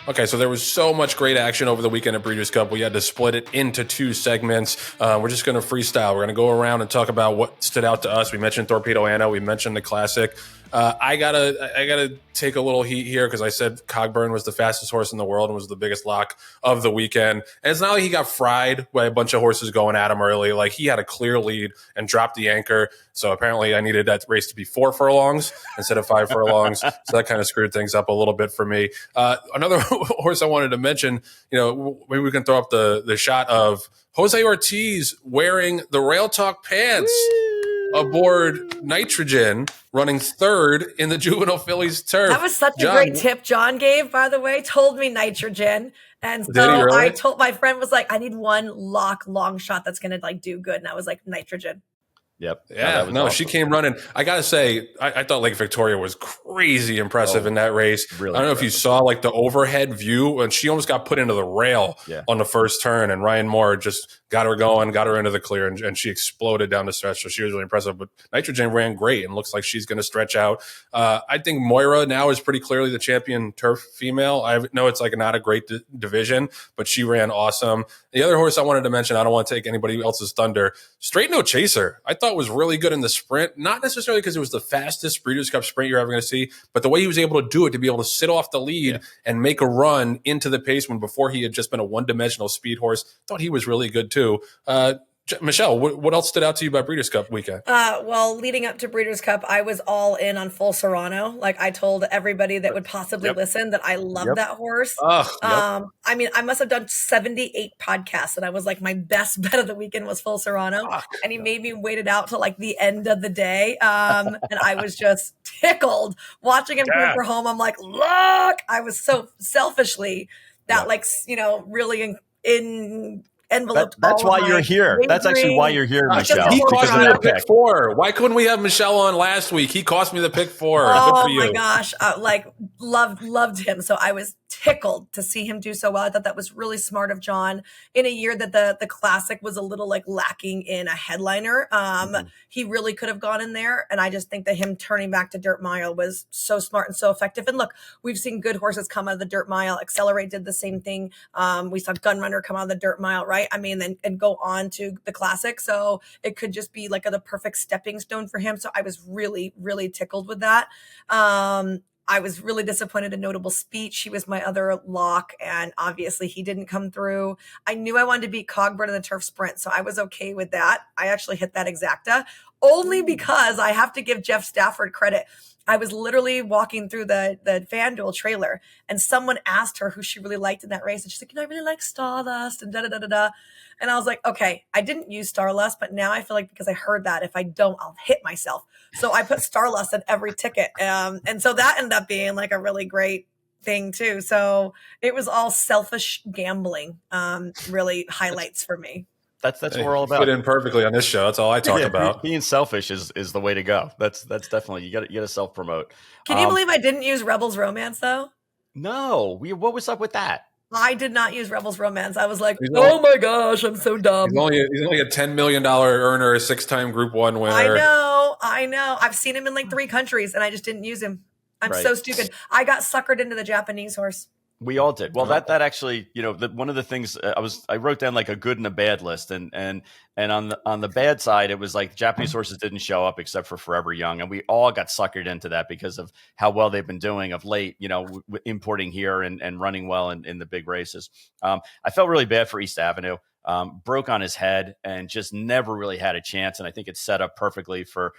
Okay, so there was so much great action over the weekend at Breeders' Cup. We had to split it into 2 segments. We're just going to freestyle. We're going to go around and talk about what stood out to us. We mentioned Thorpedo Anna. We mentioned the Classic. I gotta take a little heat here because I said Cogburn was the fastest horse in the world and was the biggest lock of the weekend. And it's not like he got fried by a bunch of horses going at him early. Like, he had a clear lead and dropped the anchor. So apparently I needed that race to be 4 furlongs instead of 5 furlongs. So that kind of screwed things up a little bit for me. Another horse I wanted to mention, maybe we can throw up the shot of Jose Ortiz wearing the Rail Talk pants aboard Nitrogen, running 3rd in the Juvenile Fillies turf. That was such a great tip John gave, by the way. Told me Nitrogen. And so really? I told my friend, was like, I need one lock long shot that's going to do good. And I was like, Nitrogen. Yep. Yeah, awesome. She came running. I got to say, I thought Lake Victoria was crazy impressive in that race. Really I don't know if you saw the overhead view, and she almost got put into the rail on the first turn, and Ryan Moore just got her going, got her into the clear, and she exploded down the stretch. So she was really impressive. But Nitrogen ran great and looks like she's going to stretch out. I think Moira now is pretty clearly the champion turf female. I know it's not a great division, but she ran awesome. The other horse I wanted to mention, I don't want to take anybody else's thunder, Straight No Chaser. I thought was really good in the sprint, not necessarily because it was the fastest Breeders' Cup sprint you're ever going to see, but the way he was able to do it, to be able to sit off the lead and make a run into the pace when before he had just been a one-dimensional speed horse. Thought he was really good too. Michelle, what else stood out to you about Breeders' Cup weekend? Well, leading up to Breeders' Cup, I was all in on Full Serrano. Like, I told everybody that would possibly listen that I love that horse. I mean, I must have done 78 podcasts, and I was like, my best bet of the weekend was Full Serrano. And he made me wait it out till the end of the day. And I was just tickled watching him go for home. I'm like, look, I was so selfishly that really in envelope. That's why you're here. That's actually why you're here, Michelle. He cost me the pick 4. Why couldn't we have Michelle on last week? He cost me the pick 4. Oh my gosh. Loved him. So I was tickled to see him do so well. I thought that was really smart of John in a year that the Classic was a little lacking in a headliner. He really could have gone in there. And I just think that him turning back to Dirt Mile was so smart and so effective. And look, we've seen good horses come out of the Dirt Mile. Accelerate did the same thing. We saw Gunrunner come out of the Dirt Mile, right? I mean, and go on to the Classic. So it could just be the perfect stepping stone for him. So I was really, really tickled with that. I was really disappointed in Notable Speech. He was my other lock, and obviously he didn't come through. I knew I wanted to beat Cogburn in the turf sprint, so I was okay with that. I actually hit that exacta, only because I have to give Jeff Stafford credit. I was literally walking through the FanDuel trailer, and someone asked her who she really liked in that race. And she's like, I really like Stardust and da-da-da-da-da. And I was like, okay, I didn't use Starlust, but now I feel like because I heard that, if I don't, I'll hit myself. So I put Starlust in every ticket. And so that ended up being a really great thing too. So it was all selfish gambling, really highlights for me. That's what we're all about. Fit in perfectly on this show. That's all I talk about. Being selfish is the way to go. That's definitely, you got to self promote. Can you believe I didn't use Rebels Romance though? No, what was up with that? I did not use Rebels Romance. I was like, oh my gosh, I'm so dumb. He's only a $10 million earner, a 6-time Group 1 winner. I know. I've seen him in 3 countries, and I just didn't use him. I'm so stupid. I got suckered into the Japanese horse. We all did. Well, that actually, one of the things I wrote down a good and a bad list, and on the bad side, it was Japanese horses didn't show up except for Forever Young, and we all got suckered into that because of how well they've been doing of late. Importing here and running well in the big races. I felt really bad for East Avenue. Broke on his head and just never really had a chance. And I think it's set up perfectly for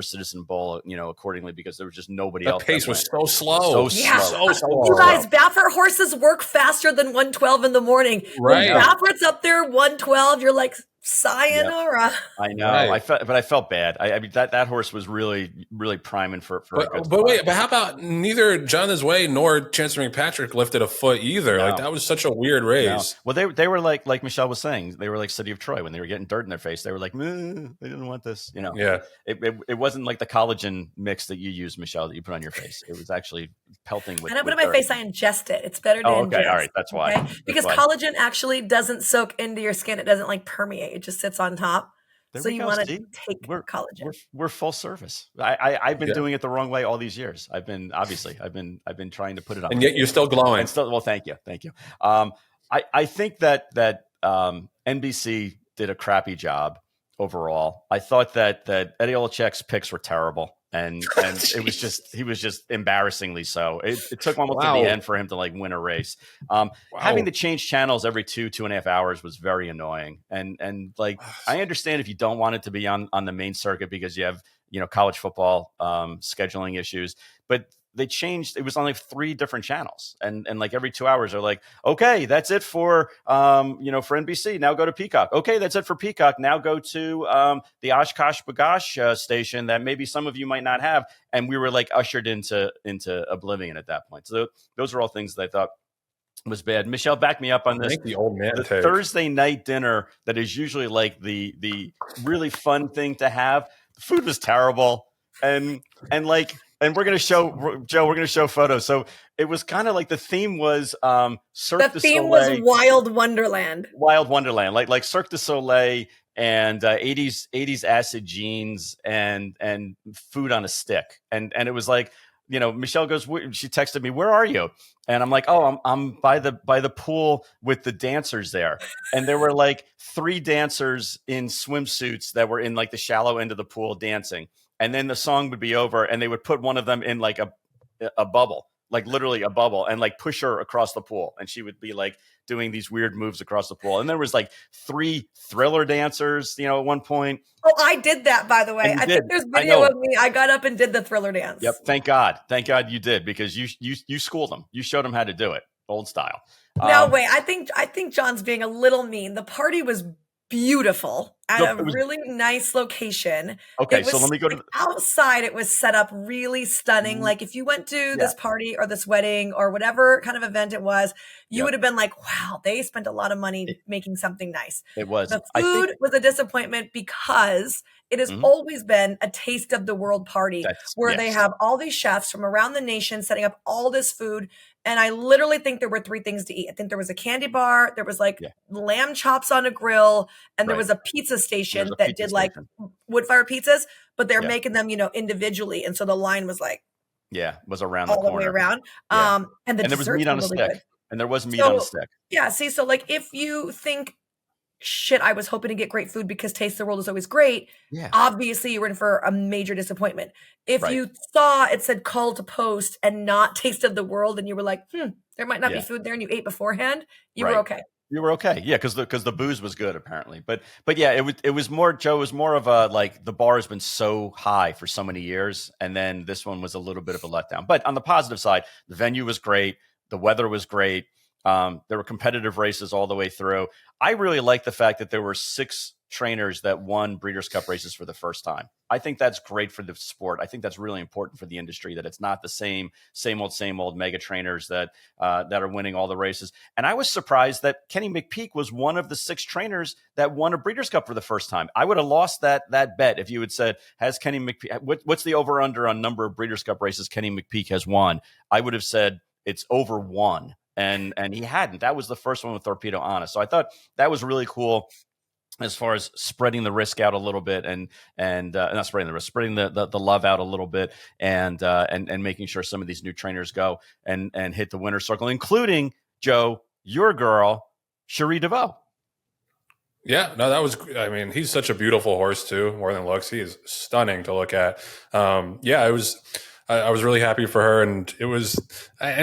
Citizen Bowl, accordingly, because there was just nobody else. The pace was so slow. So slow. You guys, Baffert horses work faster than 112 in the morning. Right. When Baffert's up there, 112, you're like, sayonara. I know. Right. I felt bad. I mean, that horse was really, really priming for a good spot. But how about neither Jonathan's Way nor Chancellor McPatrick lifted a foot either? No. That was such a weird race. No. Well, they were like Michelle was saying, they were like City of Troy when they were getting dirt in their face. They were like, they didn't want this. Yeah. It wasn't like the collagen mix that you use, Michelle, that you put on your face. It was actually pelting with. I don't put it on my face. I ingest it. It's better to ingest. Okay, all right, that's why. Okay? Because collagen actually doesn't soak into your skin. It doesn't permeate. It just sits on top. There So we you go. want to See, take we're collagen. we're full service. I've been Yeah. doing it the wrong way all these years. I've been trying to put it on. And yet you're still glowing. And still, well, thank you. I think that NBC did a crappy job overall. I thought that Eddie Olczyk's picks were terrible, and it was just he was just embarrassing so. It took almost to the end for him to like win a race. Having to change channels every 2.5 hours was very annoying, and like I understand if you don't want it to be on the main circuit because you have college football scheduling issues, but they changed. It was on like 3 different channels, and like every 2 hours they're like, okay, that's it for for NBC. Now go to Peacock. Okay, that's it for Peacock. Now go to the Oshkosh Bagosh station that maybe some of you might not have. And we were like ushered into oblivion at that point. So those are all things that I thought was bad. Michelle, back me up on this. The old man the take. Thursday night dinner that is usually like the really fun thing to have. The food was terrible, and we're going to show Joe. We're going to show photos. So it was kind of like the theme was Cirque The du theme Soleil, was Wild Wonderland. Wild Wonderland, like Cirque du Soleil and 80s acid jeans and food on a stick, and it was like. Michelle goes. She texted me, "Where are you?" And I'm like, "Oh, I'm by the pool with the dancers there." And there were like 3 dancers in swimsuits that were in like the shallow end of the pool dancing. And then the song would be over, and they would put one of them in like a bubble, like literally a bubble, and like push her across the pool, and she would be like doing these weird moves across the pool. And there was like 3 Thriller dancers, at one point. Oh, I did that, by the way. I think there's video of me. I got up and did the Thriller dance. Yep. Thank God you did, because you schooled them. You showed them how to do it, old style. No, wait. I think John's being a little mean. The party was beautiful at a really nice location. Okay, so let me go to outside. It was set up really stunning. Like if you went to this party or this wedding or whatever kind of event it was, you would have been like, wow, they spent a lot of money making something nice. It was. The food was a disappointment because it has always been a taste of the world party where they have all these chefs from around the nation setting up all this food. And I literally think there were 3 things to eat. I think there was a candy bar, there was like lamb chops on a grill, and there was a pizza station that did like wood fire pizzas, but they're making them, individually. And so the line was like, was around all the corner. way around. And there was meat on a stick. Good. And there was meat on a stick. Yeah. See, so like if you think, shit, I was hoping to get great food because Taste the World is always great. Yeah. Obviously, you were in for a major disappointment. If you saw it said call to post and not Taste of the World, and you were like, there might not be food there, and you ate beforehand, you were okay. You were okay, because the booze was good apparently, but yeah, it was more, Joe, was more of a like the bar has been so high for so many years, and then this one was a little bit of a letdown. But on the positive side, the venue was great, the weather was great. There were competitive races all the way through. I really like the fact that there were 6 trainers that won Breeders' Cup races for the first time. I think that's great for the sport. I think that's really important for the industry, that it's not the same old mega trainers that are winning all the races. And I was surprised that Kenny McPeak was one of the 6 trainers that won a Breeders' Cup for the first time. I would have lost that bet if you had said, has Kenny McPeak, what's the over under on number of Breeders' Cup races Kenny McPeak has won? I would have said it's over 1. And he hadn't. That was the first one with Thorpedo Anna. So I thought that was really cool as far as spreading the risk out a little bit and not spreading the risk, spreading the love out a little bit and making sure some of these new trainers go and hit the winner's circle, including, Joe, your girl, Cherie DeVoe. Yeah, no, that was, he's such a beautiful horse too, more than looks. He is stunning to look at. I was really happy for her, and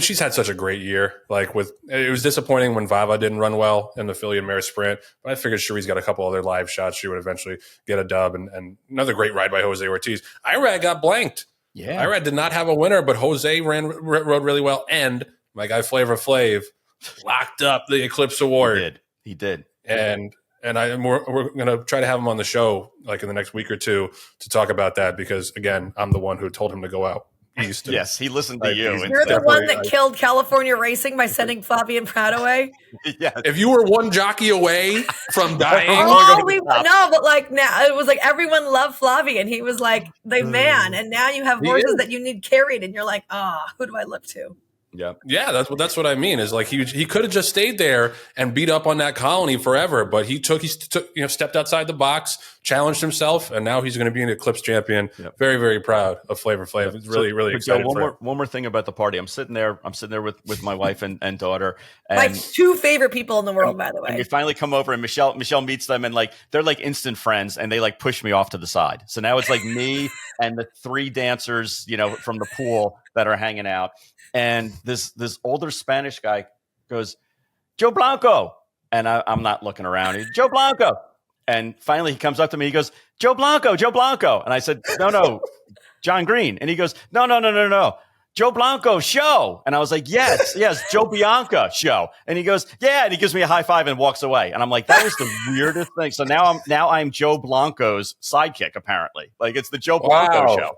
she's had such a great year. It was disappointing when Vava didn't run well in the filly and mare sprint, but I figured Cherie's got a couple other live shots. She would eventually get a dub, and another great ride by Jose Ortiz. Irad got blanked. Yeah, Irad did not have a winner, but Jose rode really well, and my guy Flavor Flav locked up the Eclipse Award. He did. And we're going to try to have him on the show in the next week or 2 to talk about that, because again, I'm the one who told him to go out east. Yes, he listened to you. You're the one that killed California racing by sending Flavien Prat away. Yeah. If you were one jockey away from dying, but now it was like everyone loved Flavien. He was like the man, and now you have horses that you need carried, and you're like, who do I look to? Yeah, that's what I mean. Is like he could have just stayed there and beat up on that colony forever, but he stepped outside the box, challenged himself, and now he's going to be an Eclipse champion. Yep. Very, very proud of Flavor Flav. It's really, really excited. Joe, one more thing about the party. I'm sitting there with my wife and daughter, and my two favorite people in the world, by the way. And we finally come over, and Michelle meets them, and like they're like instant friends, and they like push me off to the side. So now it's like me and the 3 dancers, from the pool that are hanging out. And this older Spanish guy goes, Joe Blanco. And I'm not looking around. He's Joe Blanco. And finally he comes up to me. He goes, Joe Blanco. And I said, no, Jon Green. And he goes, no. Joe Blanco show. And I was like, yes, Joe Bianca show. And he goes, yeah. And he gives me a high five and walks away. And I'm like, that was the weirdest thing. So now I'm Joe Blanco's sidekick, apparently. Like it's the Joe Blanco show.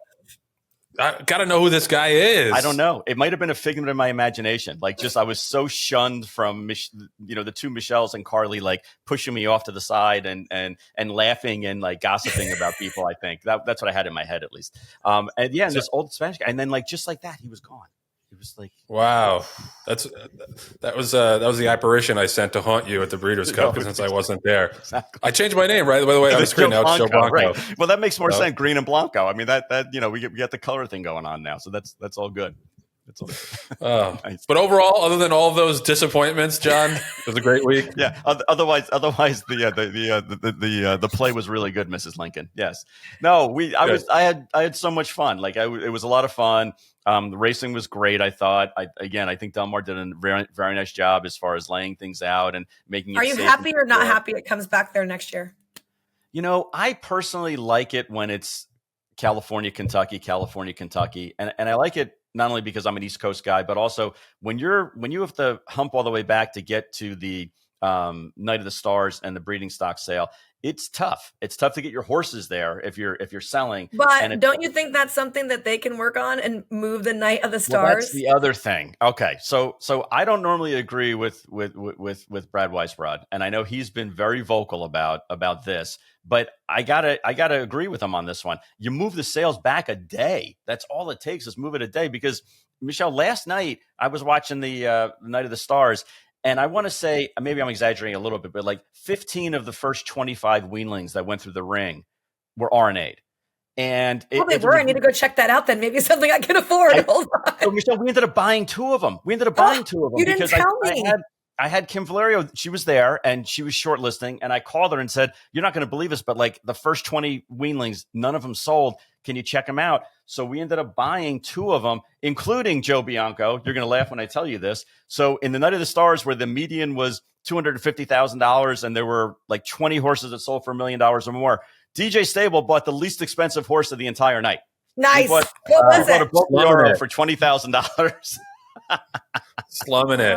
I got to know who this guy is. I don't know. It might have been a figment of my imagination. Like I was so shunned from, the 2 Michelles and Carly, like pushing me off to the side and laughing and like gossiping about people. I think that's what I had in my head, at least. And this old Spanish guy. And then just like that, he was gone. It was like, wow, that was the apparition I sent to haunt you at the Breeders' Cup since I wasn't there. Exactly. I changed my name right by the way on the screen. Now it's Joe Blanco. Right. Well, that makes more sense. Green and Blanco. I mean that we get the color thing going on now, so that's all good. That's all. Nice. But overall, other than all of those disappointments, John, it was a great week. Yeah. Otherwise, the play was really good, Mrs. Lincoln. Yes. No, I had so much fun. Like it was a lot of fun. The racing was great. I thought. I think Delmar did a very, very nice job as far as laying things out and making. Are you happy or not happy it comes back there next year? I personally like it when it's California, Kentucky, and I like it. Not only because I'm an East Coast guy, but also when you have to hump all the way back to get to the Night of the Stars and the breeding stock sale, it's tough. It's tough to get your horses there if you're selling. But don't you think that's something that they can work on and move the Night of the Stars? Well, that's the other thing. Okay, so I don't normally agree with Brad Weisbrod, and I know he's been very vocal about this. But I gotta agree with him on this one. You move the sales back a day. That's all it takes is move it a day. Because Michelle, last night I was watching the Night of the Stars, and I want to say maybe I'm exaggerating a little bit, but like 15 of the first 25 weanlings that went through the ring were RNA'd. And they were. I need to go check that out. Then maybe something I can afford. Hold on. So Michelle, we ended up buying 2 of them. You didn't tell me. I had Kim Valerio. She was there and she was shortlisting. And I called her and said, you're not going to believe this, but like the first 20 weanlings, none of them sold. Can you check them out? So we ended up buying 2 of them, including Joe Bianco. You're going to laugh when I tell you this. So in the Night of the Stars, where the median was $250,000 and there were like 20 horses that sold for $1 million or more, DJ Stable bought the least expensive horse of the entire night. Nice. What was it? A Boltioro for $20,000. Slumming it.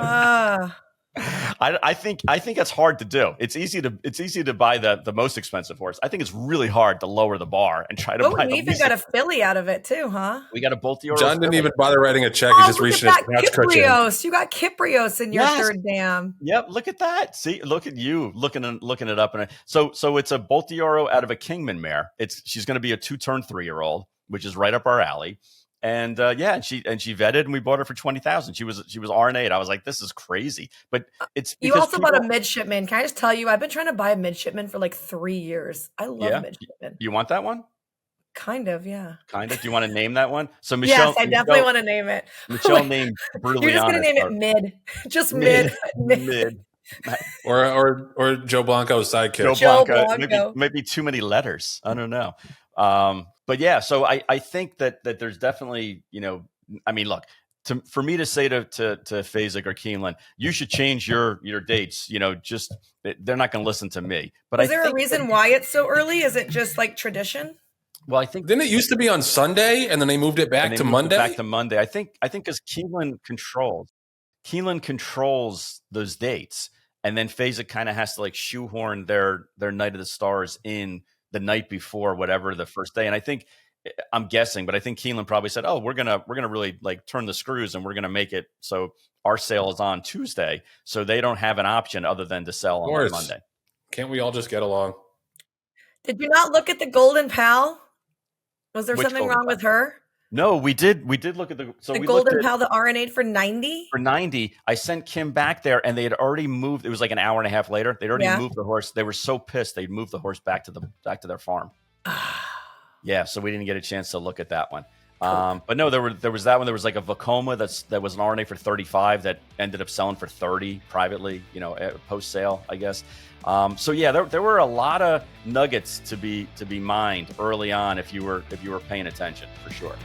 I think it's hard to do. It's easy to buy the most expensive horse. I think it's really hard to lower the bar and try to buy. We even got a filly out of it too, huh? We got a Boltioro. John didn't even bother writing a check. He just reached his pouch cushion. You got Kiprios in your third dam. Yep, look at that. See, look at you looking it up. And so it's a Boltioro out of a Kingman mare. She's going to be a 2-turn 3-year-old, which is right up our alley. And she vetted, and we bought her for $20,000. She was RNA'd. I was like, this is crazy. But it's you also bought a midshipman. Can I just tell you, I've been trying to buy a midshipman for like 3 years. I love midshipman. You want that one? Kind of, yeah. Kind of. Do you want to name that one? So Michelle, yes, I definitely want to name it. Michelle named brutally. You're just going to name it Mid. Just Mid. Mid. or Joe Blanco's sidekick. Joe Blanco. Maybe too many letters. I don't know. But yeah, so I think that there's definitely, I mean, look, for me to say to Fasig or Keeneland, you should change your dates, just they're not going to listen to me. But is there a reason why it's so early? Is it just like tradition? Well, I think didn't it used to be on Sunday and then they moved it back to Monday? I think because Keeneland controls those dates, and then Fasig kind of has to like shoehorn their Night of the Stars in the night before whatever the first day. And I'm guessing, but I think Keeneland probably said, oh, we're gonna really like turn the screws and we're gonna make it so our sale is on Tuesday, so they don't have an option other than to sell on Monday. Can't we all just get along? Did you not look at the Golden Pal? Was there something wrong with her? No, we did look at The we golden looked at, cow, the RNA for 90. for 90. I sent Kim back there, and they had already moved. It was like an hour and a half later. They'd already moved the horse. They were so pissed. They'd moved the horse back to their farm. Yeah, so we didn't get a chance to look at that one. But no, there was that one. There was like a Vacoma that was an RNA for 35 that ended up selling for 30 privately, post sale, I guess. So yeah, there were a lot of nuggets to be mined early on if you were paying attention, for sure.